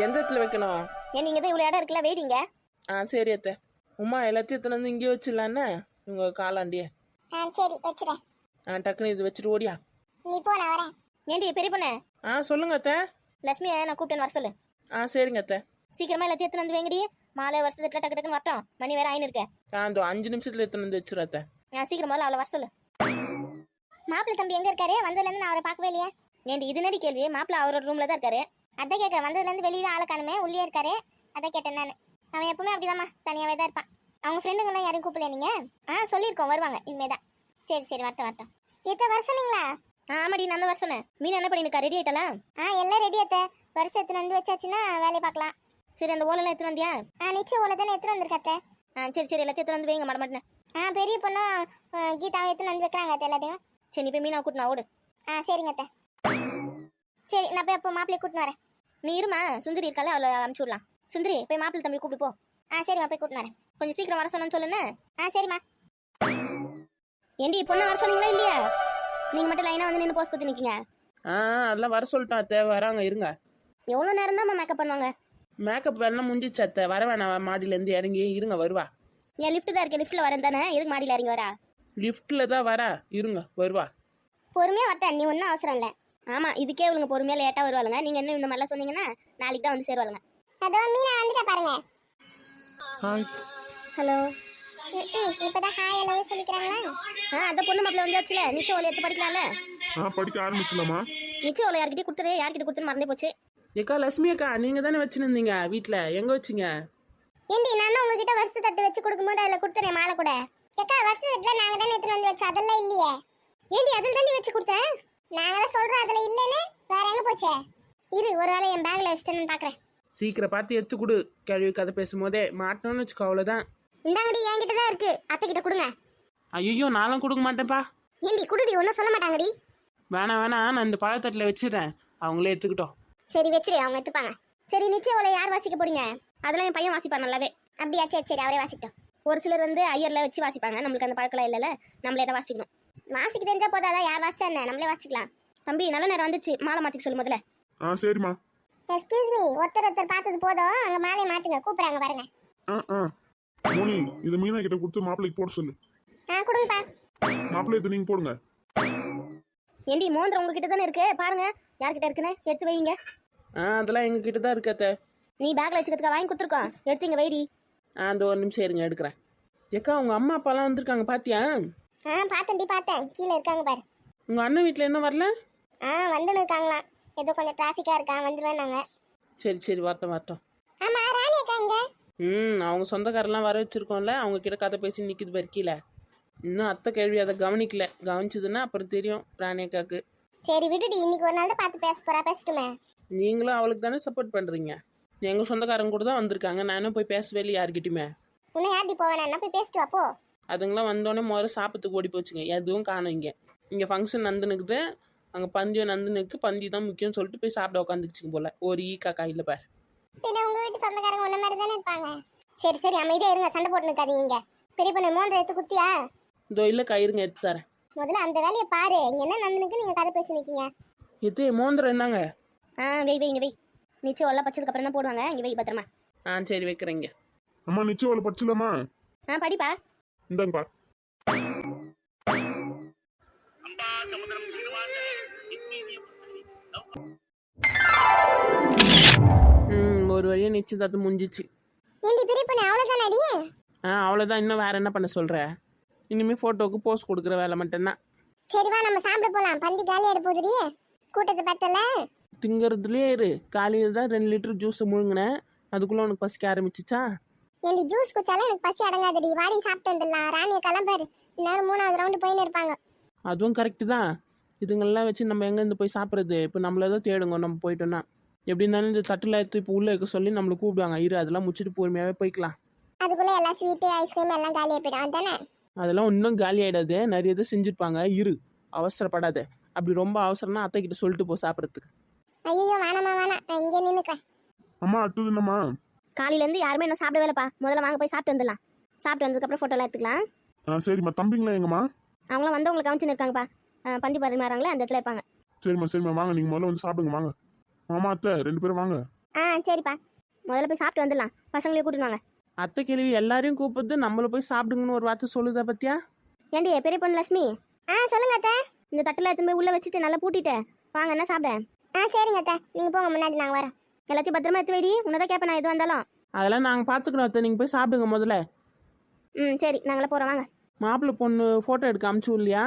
எந்த இடத்துல வைக்கணும்? ஏன் நீங்க தான் இவ்வளோ இடம் இருக்குல்ல, வெயிடிங்க. சரி அத்தை. உமா எல்லாத்தையும் எத்தனை வந்து இங்கே வச்சிடலான்னு உங்க காலாண்டியே. சரி வச்சுறேன். டக்குன்னு இது வச்சுட்டு ஓடியா. நீ போ, நான் வரேன். ஏண்டி பெரிய பொண்ணு, சொல்லுங்க அத்தை. லட்சுமியை நான் கூப்பிட்டேன்னு வர சொல்லு. சரிங்க அத்தை. சீக்கிரமா எல்லாத்தையும் எடுத்துன்னு வந்து வைங்கடி. மாலை வருஷத்துல டக்கு டக்குன்னு வரட்டும். மணி வேற ஆயின்னு இருக்கு. அந்த 5 நிமிஷத்துல எத்தனை வந்து வச்சிரு அத்தை. சீக்கிரம் முதல்ல அவளை வர சொல்லு. மாப்பிள்ளை தம்பி எங்க இருக்காரு? வந்ததுலேருந்து நான் அவரை பார்க்கவே இல்லையா? ஏண்டி இது நடி கேள்வி? மாப்பிள்ள அவரோட ரூம்ல தான் இருக்காரு. அதான் கேட்கறேன், வந்ததுலேருந்து வெளியில ஆளை காணுமே, உள்ளே இருக்காரு. அதான் கேட்டேன் நான். அவன் எப்பவுமே அப்படிதாம்மா, தனியாவே தான் இருப்பான். அவங்க ஃப்ரெண்டுங்கெல்லாம் யாரையும் கூப்பிடல நீங்க? சொல்லியிருக்கோம், வருவாங்க இனிமேதான். சரி சரி, வரட்டும் வரட்டும். எத்த வர சொன்னீங்களா? ஆமாடி, நான் தான் வர சொன்னேன். மீன் என்ன பண்ணிருக்கா? ரெடி ஆயிட்டலாம்? எல்லாம் ரெடி அத்த. வருஷம் எடுத்துன்னு வந்து வச்சாச்சுன்னா வேலையை பார்க்கலாம். சரி, அந்த ஓலெல்லாம் எடுத்துன்னு வந்தியா? நிச்சயம் ஓலை தானே எடுத்துன்னு வந்திருக்கத்த. சரி சரி, எல்லாத்தையும் எடுத்துன்னு வந்து வைங்க மாட்டேன். பெரிய பொண்ணும் கீதாவை எடுத்துன்னு வந்து வைக்கிறாங்க அத்தை எல்லாத்தையும். சரி, நீ போய் மீனா கூட்டினா ஓடு. சரிங்க அத்தை. சரி, நான் போய் அப்போ மாப்பிள்ளையை கூட்டின்னு வரேன். நீ இருமா, சுந்தரி இருக்கால, அவளை அனுப்பிச்சு விடலாம். சுந்தரி, போய் மாப்பிள்ளை தம்பி கூப்பிட்டு போ. சரிம்மா, போய் கூட்டின்னு வரேன். கொஞ்சம் சீக்கிரம் வர சொன்னு சொல்லுன்னு. சரிம்மா. ஏண்டி பொண்ணை வர சொன்னீங்களா இல்லையா? நீங்க மட்டும் லைனா வந்து நின்று போஸ்ட் குத்தி நிக்கீங்க. அதெல்லாம் வர சொல்லிட்டேன் அத்தை. வராங்க இருங்க. எவ்வளவு நேரம் தான் மேக்கப் பண்ணுவாங்க? மேக்கப் வேணா முடிஞ்சிச்சு அத்தை. வர வேணாம், மாடியிலேருந்து இறங்கி இருங்க, வருவா. ஏன் லிஃப்ட் தான் இருக்கு, லிஃப்ட்ல வரேன் தானே, எதுக்கு மாடியில் இறங்கி வரா? லிஃப்ட்ல தான் வரா, இருங்க வருவா. பொறுமையா வரட்டேன், நீ ஒன்றும் அவசரம் இல்லை. ஆமா, இதுக்கே இவங்க பொறுமையா லேட்டா வருவாளுங்க. நீங்க இன்னும் இந்த மாதிரிலாம் சொன்னீங்கன்னா நாளைக்கு தான் வந்து சேருவாளுங்க. அதோ மீனா வந்துட்டா பாருங்க. ஹாய். ஹலோ. இப்பதான் ஹாய் எல்லாரும் சொல்லிக்கிறாங்களா? அந்த பொண்ணு மாப்பிள்ள வந்தாச்சுல, நிச்சயம் ஓலை எடுத்து படிக்கலாம்ல. படிக்க ஆரம்பிச்சலாமா? நிச்சயம் ஓலை யார்கிட்ட கொடுத்துரு, யார்கிட்ட கொடுத்துன்னு மறந்தே போச்சு. ஏக்கா லட்சுமி அக்கா, நீங்க தானே வச்சுருந்தீங்க வீட்டில், எங்க வச்சிங்க? ஏண்டி, நான் உங்ககிட்ட வருஷ தட்டு வச்சு கொடுக்கும்போது அதில் கொடுத்துறேன் மாலை கூட. ஏக்கா, வருஷ தட்டுல நாங்க தானே எடுத்துட்டு வந்து வச்சோம், அதெல்லாம் இல்லையே. ஏண்டி, அதில் தாண்டி வச்சு கொடுத்தேன். நாங்களாம் சொல்றோம் அதுல இல்லைன்னு, வேற எங்க போச்சே? இரு, ஒரு வேளை என் பேக்ல வச்சுட்டேன்னு பாக்குறேன். சீக்கிரம் பார்த்து எடுத்து கொடு. கேள்வி கதை பேசும்போதே மாட்டோன்னு வச்சுக்கோ, அவ்வளோதான். இந்தாங்கடி, என்கிட்ட தான் இருக்கு, அத்தை கிட்ட கொடுங்க. ஐயோ, நானும் கொடுக்க மாட்டேன்ப்பா. ஏண்டி குடுடி, ஒன்றும் சொல்ல மாட்டாங்கடி. வேணாம் நான் இந்த பழத்தட்டில் வச்சிடுறேன், அவங்களே எடுத்துக்கிட்டோம். சரி வச்சிரு, அவங்க எடுத்துப்பாங்க. சரி, நிச்சயம் ஓலை யார் வாசிக்க போறீங்க? அதெல்லாம் என் பையன் வாசிப்பான் நல்லாவே. அப்படியா? சரி சரி, அவரே வாசிட்டோம். ஒரு சிலர் வந்து ஐயர்ல வச்சு வாசிப்பாங்க, நம்மளுக்கு அந்த பழக்கம் இல்லைல்ல, நம்மளே தான் வாசிக்கணும். வாசிக்க தெரிஞ்சா போதாதான், யார் வாசிச்சா என்ன, நம்மளே வாசிக்கலாம். தம்பி, நல்ல நேரம் வந்துச்சு, மாலை மாத்திக்க சொல்லு முதல்ல. சரிம்மா. எக்ஸ்கியூஸ் மீ, ஒருத்தர் பார்த்தது போதும், அங்க மாலையை மாத்துங்க, கூப்பிடுறாங்க பாருங்க. மோனி, இது மீனா கிட்ட கொடுத்து மாப்பிள்ளைக்கு போட சொல்லு. கொடுங்கப்பா. மாப்பிள்ளை இது நீங்க போடுங்க. ஏண்டி, மோந்திரம் உங்ககிட்ட தானே இருக்கு, பாருங்க யார்கிட்ட இருக்குன்னு எடுத்து வைங்க. அதெல்லாம் எங்க கிட்ட தான் இருக்கத்த. நீ பேக்ல வச்சுக்கிறதுக்கு வாங்கி கொடுத்துருக்கோம், எடுத்தீங்க வைடி. அந்த ஒரு நிமிஷம் இருங்க, எடுக்கிறேன். ஏக்கா, உங்க அம்மா அப்பாலாம் வந்திருக்காங்க பாத்தியா? பார்த்தேன்டி, பார்த்தேன், கீழே இருக்காங்க பாரு. உங்க அண்ணன் வீட்டில் என்ன வரல? வந்துன்னு இருக்காங்களாம், ஏதோ கொஞ்சம் டிராஃபிக்கா இருக்கா, வந்துருவேன் நாங்க. சரி வரட்டும். ஆமா, ராணி அக்கா எங்க? அவங்க சொந்தக்காரெல்லாம் வர வச்சிருக்கோம்ல, அவங்க கிட்ட கதை பேசி நிற்கிது பறிக்கல. இன்னும் அத்தை கேள்வி அதை கவனிக்கல. கவனிச்சதுன்னா அப்புறம் தெரியும் ராணி அக்காக்கு. சரி விடுடி, இன்னைக்கு ஒரு நாள் தான் பார்த்து பேச போறா, பேசட்டுமே. நீங்களும் அவளுக்கு தானே சப்போர்ட் பண்றீங்க. எங்க சொந்தக்காரங்க கூட தான் வந்திருக்காங்க, நானும் போய் பேசவே இல்லை யார்கிட்டயுமே. உன்னை யார்டி போவேனா, போய் பேசிட்டு வா போ. அதுங்களாம் வந்தோடனே முதல்ல சாப்பிட்டுக்கு ஓடி போச்சுங்க, எதுவும் காணும். இங்கே ஃபங்க்ஷன் நந்துனுக்குது, அங்கே பந்தியம் நந்துனுக்கு, பந்தி தான் முக்கியம்னு சொல்லிட்டு போய் சாப்பிட உட்காந்துக்குச்சிங்க போல. ஒரு காக்கா இல்லை பார். பின்ன உங்க வீட்டு சொந்தக்காரங்க உன்ன மாதிரி தானே இருப்பாங்க. சரி சரி, அமைதியா இருங்க, சண்டை போட்டு நிற்காதீங்க. பெரிய பொண்ணு மோந்திரம் எடுத்து குத்தியா? இதோ இல்லை, கயிறுங்க எடுத்து தரேன். முதல்ல அந்த வேலையை பாரு, இங்க என்ன நந்தனுக்கு நீங்க கதை பேசி நிக்கீங்க. எது மோந்திரம் இருந்தாங்க? இங்க வை. நிச்சயம் எல்லாம் பச்சதுக்கு அப்புறம் தான் போடுவாங்க, இங்க வை பத்திரமா. சரி வைக்கிறேங்க. அம்மா, நிச்சயம் அவளை படிச்சலாமா? படிப்பா. இந்தாங்கப்பா. ஒரு வழியா நிச்சயதார்த்தம் முடிஞ்சிச்சு. ஏண்டி பெரிய பொண்ணு, அவ்வளவுதானடி? அவ்வளோதான். இன்னும் வேற என்ன பண்ண சொல்ற? இனிமே போட்டோக்கு போஸ்ட் கொடுக்குற வேலை மட்டும்தான். சரி வா, நம்ம சாப்பிட போலாம், பந்தி காலி ஆயிட போகுதுடி, கூட்டத்தை பார்த்தல. திங்கிறதுலேயே இரு. காலையில் தான் 2 லிட்டர் ஜூஸ் முழுங்கினேன், அதுக்குள்ளே உனக்கு பசிக்க ஆரம்பிச்சிச்சா? ஏண்டி ஜூஸ் குச்சாலும் எனக்கு பசி அடங்காதடி, வாடி சாப்பிட்டு வந்துடலாம். ராணியை கிளம்பாரு, இந்நேரம் 3வது ரவுண்டு போயின்னு இருப்பாங்க. அதுவும் கரெக்டு தான். இதுங்கெல்லாம் வச்சு நம்ம எங்கேருந்து போய் சாப்பிட்றது? இப்போ நம்மள தான் தேடுங்க, நம்ம போயிட்டோன்னா. எப்படி இருந்தாலும் இந்த தட்டில் எடுத்து இப்போ உள்ளே இருக்க சொல்லி நம்மளை கூப்பிடுவாங்க. இரு, அதெல்லாம் முடிச்சுட்டு பொறுமையாகவே போய்க்கலாம். அதுக்குள்ள எல்லாம் ஸ்வீட்டு ஐஸ்கிரீம் எல்லாம் காலியாக போயிடும், அதுதானே? அதெல்லாம் இன்னும் காலி ஆகிடாது, நிறைய இதை செஞ்சுருப்பாங்க. இரு, அவசரப்படாத. அப்படி ரொம்ப அவசரம்னா அத்தை கிட்ட சொல்லிட்டு போ சாப்பிட்றதுக்கு. ஐயோ வேணாமா, வேணாம், நான் இங்கே நின்றுக்கிறேன். அம்மா, அடுத்தது என்னம்மா? காலையிலேருந்து யாருமே இன்னும் சாப்பிட வேலைப்பா. முதல்ல வாங்க போய் சாப்பிட்டு வந்துடலாம். சாப்பிட்டு வந்ததுக்கப்புறம் ஃபோட்டோலாம் எடுத்துக்கலாம். சரிம்மா. தம்பிங்களா எங்கம்மா? அவங்களாம் வந்தவங்களை கவனிச்சுன்னு இருக்காங்கப்பா. பந்தி பரிமாறாங்களே அந்த இடத்துல இருப்பாங்க. சரிம்மா வாங்க, நீங்கள் முதல்ல வந்து சாப்பிடுங்க வாங்க. மாமா, அத்தை 2 பேரும் வாங்க. ஆ சரிப்பா, முதல்ல போய் சாப்பிட்டு வந்துடலாம். பசங்களையும் கூட்டிட்டு வாங்க. அத்தை கேள்வி எல்லாரையும் கூப்பிட்டு நம்மள போய் சாப்பிடுங்கன்னு ஒரு வார்த்தை சொல்லுதா பத்தியா? ஏண்டி பெரிய பொண்ணு லட்சுமி, சொல்லுங்க அத்தை. இந்த தட்டில் எடுத்து போய் உள்ள வச்சுட்டு நல்லா பூட்டிட்டு வாங்க, என்ன சாப்பிட. சரிங்க அத்தை, நீங்க போங்க, முன்னாடி நாங்க வரோம். எல்லாத்தையும் பத்திரமா எடுத்து வைடி. உன்னதான் கேட்பேன் நான் எது வந்தாலும். அதெல்லாம் நாங்கள் பார்த்துக்குறோம் அத்தை, நீங்கள் போய் சாப்பிடுங்க முதல்ல. சரி, நாங்களே போகிறோம் வாங்க. மாப்பிள்ளை பொண்ணு ஃபோட்டோ எடுக்க அமுச்சு இல்லையா?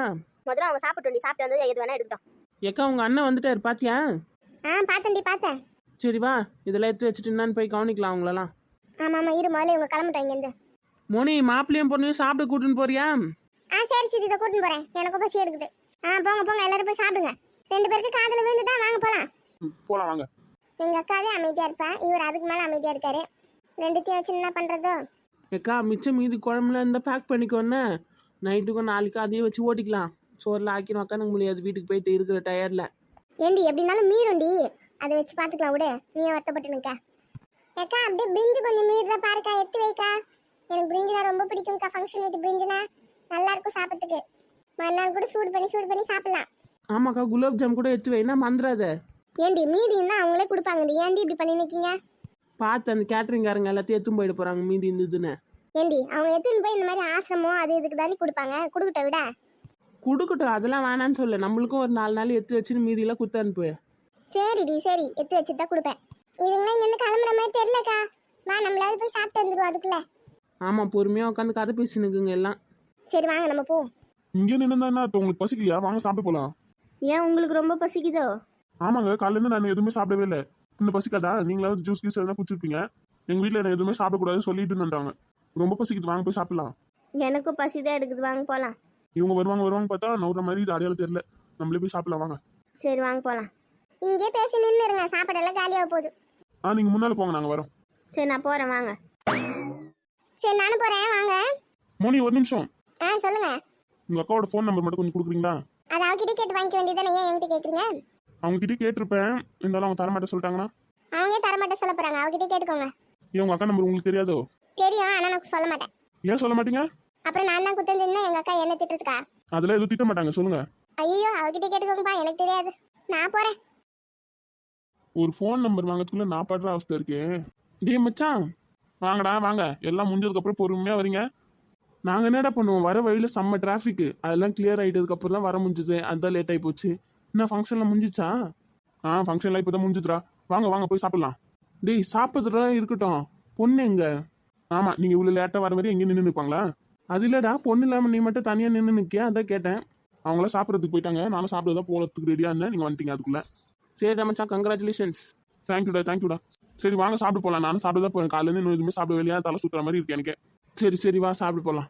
முதல்ல அவங்க சாப்பிட்டு சாப்பிட்டு வந்து எது வேணா எடுக்கட்டும். ஏக்கா உங்கள் அண்ணன் வந்துட்டாரு பாத்தியா? பார்த்தேன்டி பார்த்தேன். சரி வா, இதெல்லாம் எடுத்து வச்சுட்டு என்னன்னு போய் கவனிக்கலாம் அவங்களெல்லாம். ஆமா இரு, முதல்ல இவங்க கிளம்பிட்டோம் இங்கேருந்து. மோனி மாப்பிள்ளையும் பொண்ணையும் சாப்பிட கூட்டின்னு போறியா? சரி சரி, இதை கூட்டின்னு போறேன், எனக்கு பசி எடுக்குது. போங்க போங்க, எல்லாரும் போய் சாப்பிடுங்க. 2 பேருக்கு காதுல விழுந்துட்டா வாங்க போலாம். போலாம் வாங்க. எங்க அக்காவே அமைதியா இருப்பா, இவர் அதுக்கு மேல அமைதியா இருக்காரு. ரெண்டுத்தையும் வச்சு என்ன பண்றதோ. ஏக்கா மிச்சம் மீதி குழம்புல இருந்தால் பேக் பண்ணிக்கோன்னு, நைட்டுக்கும் நாளைக்கும் அதையும் வச்சு ஓட்டிக்கலாம். சோறில் ஆக்கினோம் உட்காந்து முடியாது வீட்டுக்கு போயிட்டு இருக்கிற டயர்டில். ஏண்டி எப்படினாலும் மீறுண்டி, அதை வச்சு பாத்துக்கலாம் விடு, நீ வருத்தப்பட்டு நிக்க. ஏக்கா அப்படியே பிரிஞ்சு கொஞ்சம் மீறுதா பாருக்கா, எடுத்து வைக்கா. எனக்கு பிரிஞ்சுனா ரொம்ப பிடிக்கும்க்கா, ஃபங்க்ஷன் வீட்டு பிரிஞ்சுனா நல்லா இருக்கும் சாப்பிட்றதுக்கு. மறுநாள் கூட சூடு பண்ணி சாப்பிடலாம். ஆமாக்கா குலாப் ஜாம் கூட எடுத்து வைனா மறந்துடாத. ஏண்டி மீதின்னா அவங்களே கொடுப்பாங்கடி, ஏண்டி இப்படி பண்ணி நிக்கீங்க? பார்த்து அந்த கேட்டரிங்காரங்க எல்லாத்தையும் எடுத்துன்னு போயிட்டு போகிறாங்க மீதி இருந்ததுன்னு. ஏண்டி அவங்க எடுத்துன்னு போய் இந்த மாதிரி ஆசிரமம் அது இதுக்கு தாண்டி கொடுப்பாங்க, கொடுக்கிட்ட விட. கொடுக்கட்டும், அதெல்லாம் வேணான்னு சொல்ல. நம்மளுக்கும் ஒரு 4 நாள் எடுத்து வச்சுன்னு மீதியெல்லாம் குத்து அனுப்பு. சரிடி சரி, எடுத்து வச்சுட்டு தான் கொடுப்பேன். இதுங்களா இங்கேருந்து கிளம்புற மாதிரி தெரியலக்கா. வா, நம்மளால போய் சாப்பிட்டு வந்துடுவோம் அதுக்குள்ள. ஆமாம் பொறுமையாக உட்காந்து கதை பேசினுக்குங்க எல்லாம். சரி வாங்க நம்ம போ. இங்கே நின்று என்ன உங்களுக்கு பசிக்கலையா? வாங்க சாப்பிட்டு போலாம். ஏன் உங்களுக்கு ரொம்ப பசிக்குதோ? ஆமாங்க, காலையிலேருந்து நான் எதுவுமே சாப்பிடவே இல்லை. இந்த பசிக்காதா? நீங்களாவது ஜூஸ் கீஸ் எதாவது குடிச்சிருப்பீங்க. எங்கள் வீட்டில் என்ன எதுவுமே சாப்பிடக்கூடாதுன்னு சொல்லிட்டு நின்றாங்க. ரொம்ப பசிக்குது, வாங்க போய் சாப்பிடலாம். எனக்கும் பசிதான் எடுக்குது, வாங்க போகலாம். இவங்க வருவாங்க பார்த்தா நவுற மாதிரி இது அடையாளம் தெரியல. நம்மளே போய் சாப்பிடலாம் வாங்க. சரி வாங்க போகலாம். இங்கே பேசி நின்றுருங்க, சாப்பாடெல்லாம் காலியாக போகுது. நீங்கள் முன்னால் போங்க, நாங்கள் வரோம். சரி நான் போகிறேன் வாங்க. சரி நானும் போறேன், வாங்க. மோனி ஒரு நிமிஷம். சொல்லுங்க. உங்கள் அக்காவோட ஃபோன் நம்பர் மட்டும் கொஞ்சம் கொடுக்குறீங்களா? அது அவகிட்ட கேட்டு வாங்கிக்க வேண்டியதானே, ஏன் என்கிட்ட கேட்குறீங்க? அவங்க கிட்டே கேட்டிருப்பேன், இருந்தாலும் அவங்க தரமாட்ட சொல்லிட்டாங்கன்னா? அவங்க தரமாட்டேன் சொல்ல போறாங்க, அவகிட்ட கேட்டுக்கோங்க. ஏன் உங்கள் அக்கா நம்பர் உங்களுக்கு தெரியாதோ? தெரியும், ஆனா நான் சொல்ல மாட்டேன். ஏன் சொல்ல மாட்டீங்க? அப்புறம் நான் தான் குத்தந்திருந்தா எங்க அக்கா என்ன திட்டுறதுக்கா? அதெல்லாம் எதுவும் திட்ட மாட்டாங்க, சொல்லுங்க. ஐயோ, அவகிட்ட கேட்டுக்கோங்கப்பா, எனக்கு தெரியாது, நான் போறேன். ஒரு ஃபோன் நம்பர் வாங்கிறதுக்குள்ள நான் படுற அவஸ்தை இருக்கு. டேய் மச்சான், வாங்கடா வாங்க, எல்லாம் முடிஞ்சதுக்கப்புறம் பொறுமையாக வரீங்க. நாங்கள் என்னடா பண்ணுவோம், வர வழியில் செம்ம டிராஃபிக்கு, அதெல்லாம் கிளியர் ஆகிட்டதுக்கப்புறம் தான் வர முடிஞ்சுது. அதுதான் லேட் ஆகி போச்சு. என்ன ஃபங்க்ஷன்லாம் முடிஞ்சிச்சா? ஃபங்க்ஷன்லாம் இப்போ தான் முடிஞ்சுதுரா. வாங்க வாங்க போய் சாப்பிடலாம். டேய் சாப்பிட்றதுலாம் இருக்கட்டும், பொண்ணு எங்க? ஆமாம், நீங்கள் இவ்வளோ லேட்டாக வர வரையும் எங்கேயும் நின்று நிற்பாங்களா? அது இல்லைடா, பொண்ணு இல்லாமல் நீ மட்டும் தனியாக நின்று நிற்க, அதான் கேட்டேன். அவங்களாம் சாப்பிட்றதுக்கு போயிட்டாங்க, நானும் சாப்பிட தான் போகிறதுக்கு ரெடியாக இருந்தேன், நீங்கள் வந்துட்டீங்க அதுக்குள்ளே. சரி மச்சான், கங்க்ராச்சுலேஷன்ஸ். தேங்க்யூடா. சரி வாங்க சாப்பிட்டு போகலாம். நானும் சாப்பிட்டு தான் போகிறேன். காலையிலேருந்து இன்னும் எதுவுமே சாப்பிட வெளியாக தலை சுற்றுற மாதிரி இருக்கு எனக்கு. சரி வா சாப்பிட்டு போகலாம்.